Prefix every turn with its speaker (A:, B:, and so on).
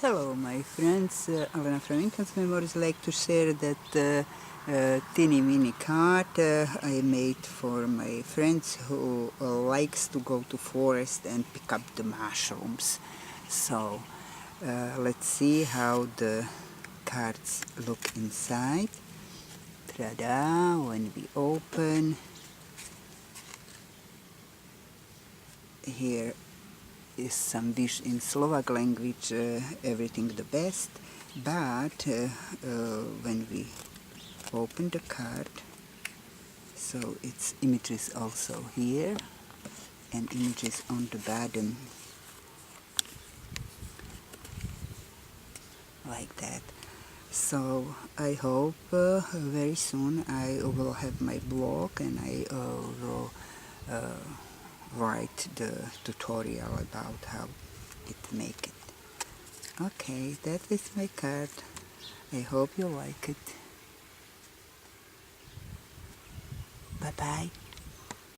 A: Hello my friends, Alena from Income's Memories like to share that teeny mini card I made for my friends who likes to go to forest and pick up the mushrooms. So let's see how the cards look inside. Ta-da! When we open, here is some wish in Slovak language, everything the best, but when we open the card, so its images also here and images on the bottom like that. So I hope very soon I will have my blog and I will write the tutorial about how it make it. Okay, that is my card. I hope you like it. Bye bye.